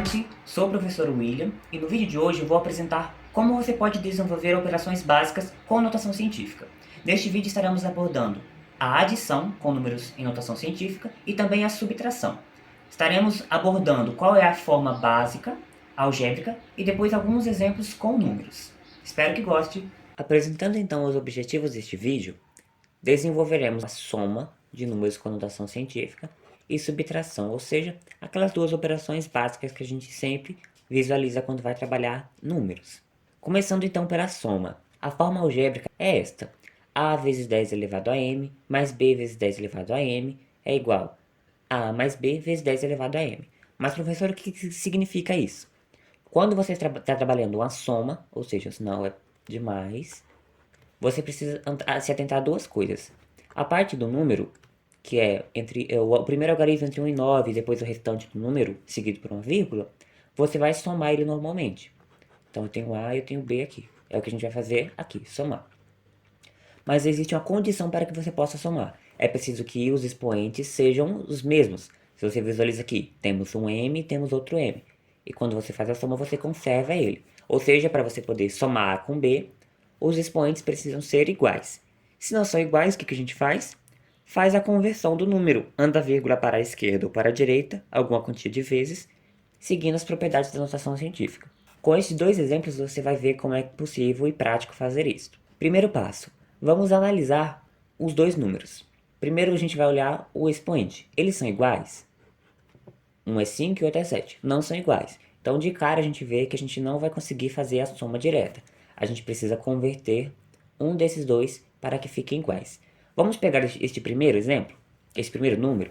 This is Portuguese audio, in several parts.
tarde, sou o professor William e no vídeo de hoje eu vou apresentar como você pode desenvolver operações básicas com notação científica. Neste vídeo estaremos abordando a adição com números em notação científica e também a subtração. Estaremos abordando qual é a forma básica, algébrica e depois alguns exemplos com números. Espero que goste! Apresentando então os objetivos deste vídeo, desenvolveremos a soma de números com notação científica e subtração, ou seja, aquelas duas operações básicas que a gente sempre visualiza quando vai trabalhar números. Começando então pela soma. A forma algébrica é esta: a vezes 10 elevado a m mais b vezes 10 elevado a m é igual a mais b vezes 10 elevado a m. Mas, professor, o que significa isso? Quando você está trabalhando uma soma, ou seja, senão é demais, você precisa se atentar a duas coisas. A parte do número, que é o primeiro algarismo entre 1 e 9, e depois o restante do número, seguido por uma vírgula, você vai somar ele normalmente. Então eu tenho A e eu tenho B aqui. É o que a gente vai fazer aqui, somar. Mas existe uma condição para que você possa somar. É preciso que os expoentes sejam os mesmos. Se você visualiza aqui, temos um M e temos outro M. E quando você faz a soma, você conserva ele. Ou seja, para você poder somar A com B, os expoentes precisam ser iguais. Se não são iguais, o que a gente faz? Faz a conversão do número, anda a vírgula para a esquerda ou para a direita, alguma quantia de vezes, seguindo as propriedades da notação científica. Com esses dois exemplos, você vai ver como é possível e prático fazer isso. Primeiro passo, vamos analisar os dois números. Primeiro a gente vai olhar o expoente. Eles são iguais? Um é 5 e o outro é 7. Não são iguais. Então, de cara, a gente vê que a gente não vai conseguir fazer a soma direta. A gente precisa converter um desses dois para que fiquem iguais. Vamos pegar este primeiro exemplo, esse primeiro número.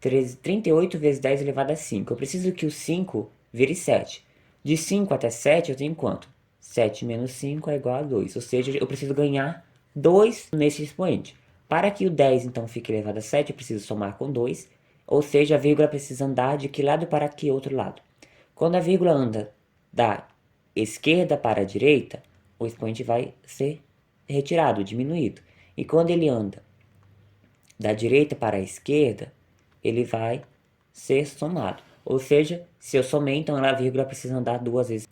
38 vezes 10 elevado a 5. Eu preciso que o 5 vire 7. De 5 até 7 eu tenho quanto? 7 menos 5 é igual a 2. Ou seja, eu preciso ganhar 2 nesse expoente. Para que o 10 então fique elevado a 7, eu preciso somar com 2. Ou seja, a vírgula precisa andar de que lado para que outro lado. Quando a vírgula anda da esquerda para a direita, o expoente vai ser retirado, diminuído. E quando ele anda da direita para a esquerda, ele vai ser somado. Ou seja, se eu somei, então a vírgula precisa andar duas vezes.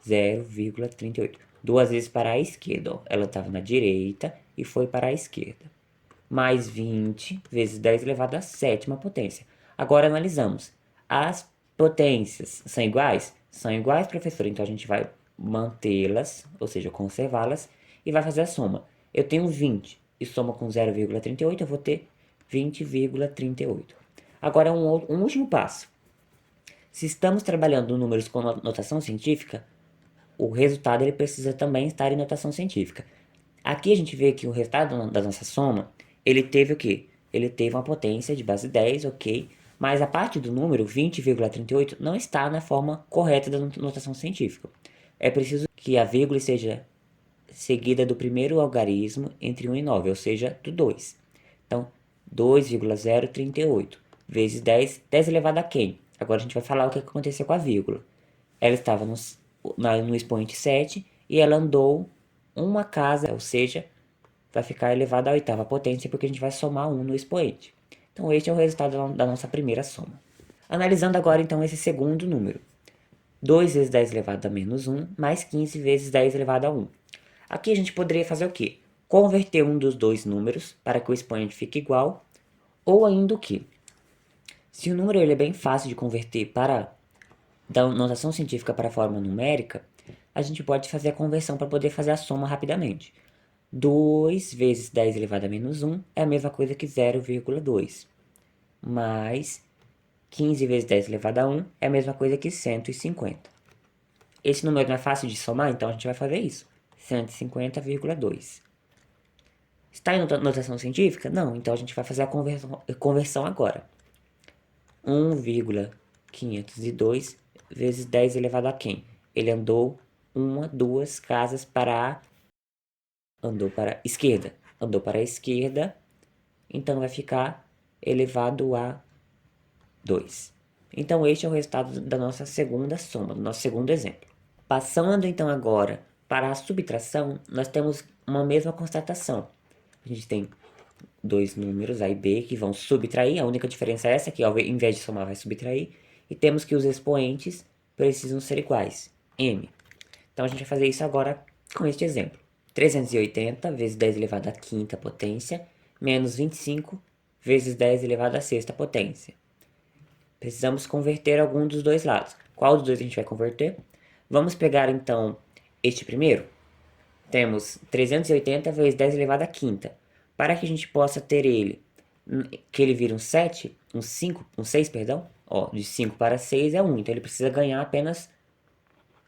0,38. Duas vezes para a esquerda. Ó. Ela estava na direita e foi para a esquerda. Mais 20 vezes 10 elevado à sétima potência. Agora analisamos. As potências são iguais? São iguais, professor. Então a gente vai mantê-las, ou seja, conservá-las, e vai fazer a soma. Eu tenho 20 e soma com 0,38, eu vou ter 20,38. Agora um último passo. Se estamos trabalhando números com notação científica, o resultado ele precisa também estar em notação científica. Aqui a gente vê que o resultado da nossa soma, ele teve o quê? Ele teve uma potência de base 10, ok? Mas a parte do número, 20,38, não está na forma correta da notação científica. É preciso que a vírgula seja seguida do primeiro algarismo entre 1 e 9, ou seja, do 2. Então, 2,038 vezes 10, 10 elevado a quem? Agora a gente vai falar o que aconteceu com a vírgula. Ela estava no expoente 7 e ela andou uma casa, ou seja, vai ficar elevada à oitava potência porque a gente vai somar 1 no expoente. Então, este é o resultado da nossa primeira soma. Analisando agora, então, esse segundo número. 2 vezes 10 elevado a menos 1, mais 15 vezes 10 elevado a 1. Aqui a gente poderia fazer o quê? Converter um dos dois números para que o expoente fique igual, ou ainda o quê? Se o número ele é bem fácil de converter da notação científica para a forma numérica, a gente pode fazer a conversão para poder fazer a soma rapidamente. 2 vezes 10 elevado a menos 1 é a mesma coisa que 0,2. Mais 15 vezes 10 elevado a 1 é a mesma coisa que 150. Esse número não é fácil de somar, então a gente vai fazer isso. 150,2. Está em notação científica? Não, então a gente vai fazer a conversão agora. 1,502 vezes 10 elevado a quem? Ele andou duas casas andou para a esquerda. Andou para a esquerda, então vai ficar elevado a 2. Então este é o resultado da nossa segunda soma, do nosso segundo exemplo. Passando então agora para a subtração, nós temos uma mesma constatação. A gente tem dois números, A e B, que vão subtrair. A única diferença é essa, que ao invés de somar vai subtrair. e temos que os expoentes precisam ser iguais, m. Então a gente vai fazer isso agora com este exemplo. 380 vezes 10 elevado à quinta potência, menos 25 vezes 10 elevado à sexta potência. Precisamos converter algum dos dois lados. Qual dos dois a gente vai converter? Vamos pegar então este primeiro. Temos 380 vezes 10 elevado à quinta. Para que a gente possa ter ele, que ele vira um 7, um 5, um 6, perdão. Ó, de 5 para 6 é 1, então ele precisa ganhar apenas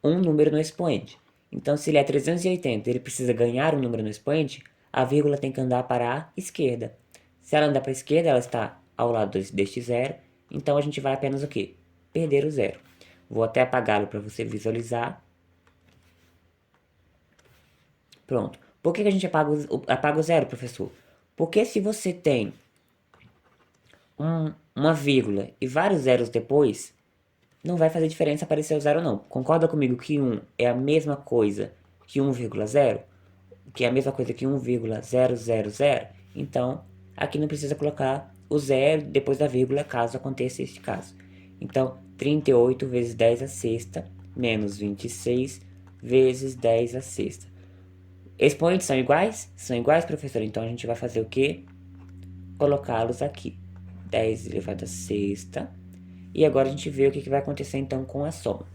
um número no expoente. Então, se ele é 380 ele precisa ganhar um número no expoente, a vírgula tem que andar para a esquerda. Se ela andar para a esquerda, ela está ao lado deste zero, então a gente vai apenas o quê? Perder o zero. Vou até apagá-lo para você visualizar. Pronto. Por que a gente apaga o zero, professor? Porque se você tem uma vírgula e vários zeros depois, não vai fazer diferença aparecer o zero não. Concorda comigo que 1 é a mesma coisa que 1,0? Que é a mesma coisa que 1,000? Então, aqui não precisa colocar o zero depois da vírgula, caso aconteça este caso. Então, 38 vezes 10 à sexta, menos 26 vezes 10 à sexta. Expoentes são iguais? São iguais, professor. Então, a gente vai fazer o quê? Colocá-los aqui. 10 elevado à sexta. E agora a gente vê o que vai acontecer então com a soma.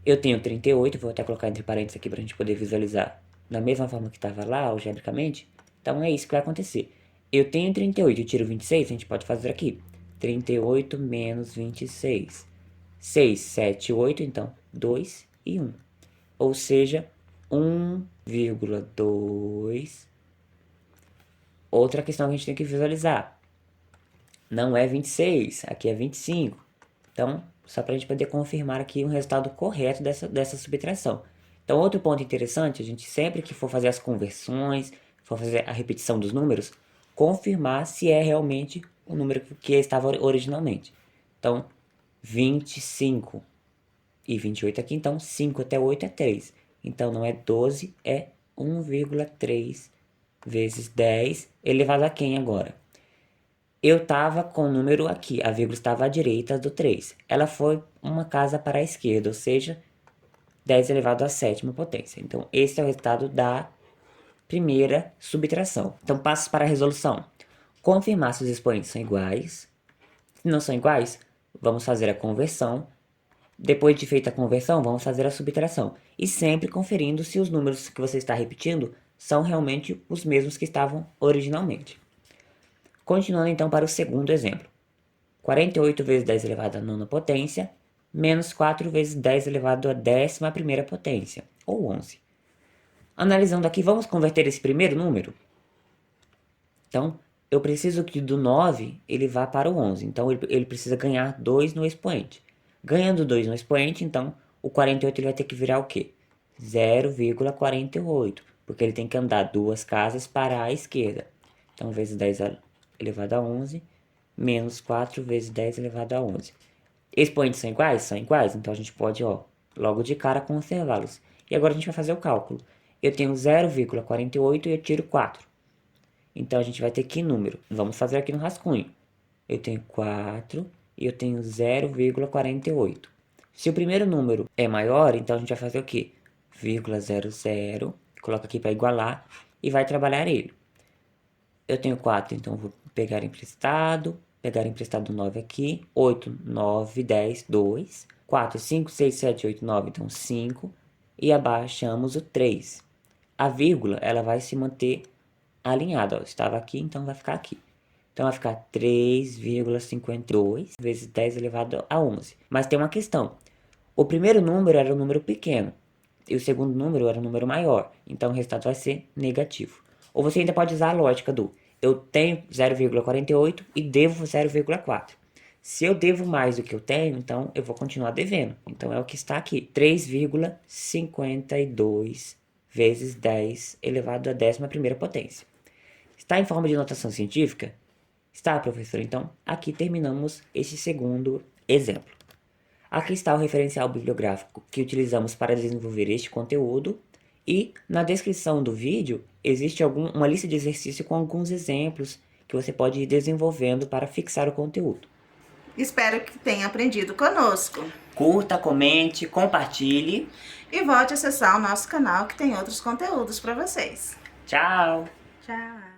Eu tenho 38, vou até colocar entre parênteses aqui para a gente poder visualizar da mesma forma que estava lá, algebricamente. Então é isso que vai acontecer. Eu tenho 38 e tiro 26, a gente pode fazer aqui. 38 menos 26. 6, 7, 8, então 2 e 1. Ou seja, 1,2. Outra questão que a gente tem que visualizar. Não é 26, aqui é 25. Então, só para a gente poder confirmar aqui o resultado correto dessa subtração. Então, outro ponto interessante, a gente sempre que for fazer as conversões, for fazer a repetição dos números, confirmar se é realmente o número que estava originalmente. Então, 25 e 28 aqui, então 5 até 8 é 3. Então, não é 12, é 1,3 vezes 10 elevado a quem agora? Eu estava com o número aqui, a vírgula estava à direita do 3. Ela foi uma casa para a esquerda, ou seja, 10 elevado à sétima potência. Então, esse é o resultado da primeira subtração. Então, passos para a resolução. Confirmar se os expoentes são iguais. Se não são iguais, vamos fazer a conversão. Depois de feita a conversão, vamos fazer a subtração. E sempre conferindo se os números que você está repetindo são realmente os mesmos que estavam originalmente. Continuando então para o segundo exemplo. 48 vezes 10 elevado à nona potência, menos 4 vezes 10 elevado à 11ª potência, ou 11. Analisando aqui, vamos converter esse primeiro número? Então, eu preciso que do 9 ele vá para o 11. Então, ele precisa ganhar 2 no expoente. Ganhando 2 no expoente, então, o 48 ele vai ter que virar o quê? 0,48, porque ele tem que andar 2 casas para a esquerda. Então, vezes 10 elevado a 11, menos 4 vezes 10 elevado a 11. Expoentes são iguais? São iguais, então a gente pode, logo de cara conservá-los. E agora a gente vai fazer o cálculo. Eu tenho 0,48 e eu tiro 4. Então a gente vai ter que número? Vamos fazer aqui no rascunho. Eu tenho 4 e eu tenho 0,48. Se o primeiro número é maior, então a gente vai fazer o quê? 0,00, coloca aqui para igualar e vai trabalhar ele. Eu tenho 4, então vou pegar emprestado 9 aqui, 8, 9, 10, 2, 4, 5, 6, 7, 8, 9, então 5, e abaixamos o 3. A vírgula, ela vai se manter alinhada, estava aqui, então vai ficar aqui. Então vai ficar 3,52 vezes 10 elevado a 11. Mas tem uma questão, o primeiro número era um número pequeno, e o segundo número era um número maior, então o resultado vai ser negativo. Ou você ainda pode usar a lógica do eu tenho 0,48 e devo 0,4. Se eu devo mais do que eu tenho, então eu vou continuar devendo. Então é o que está aqui, 3,52 vezes 10 elevado à 11ª potência. Está em forma de notação científica? Está, professor. Então, aqui terminamos esse segundo exemplo. Aqui está o referencial bibliográfico que utilizamos para desenvolver este conteúdo. E na descrição do vídeo existe uma lista de exercícios com alguns exemplos que você pode ir desenvolvendo para fixar o conteúdo. Espero que tenha aprendido conosco. Curta, comente, compartilhe. E volte a acessar o nosso canal que tem outros conteúdos para vocês. Tchau! Tchau!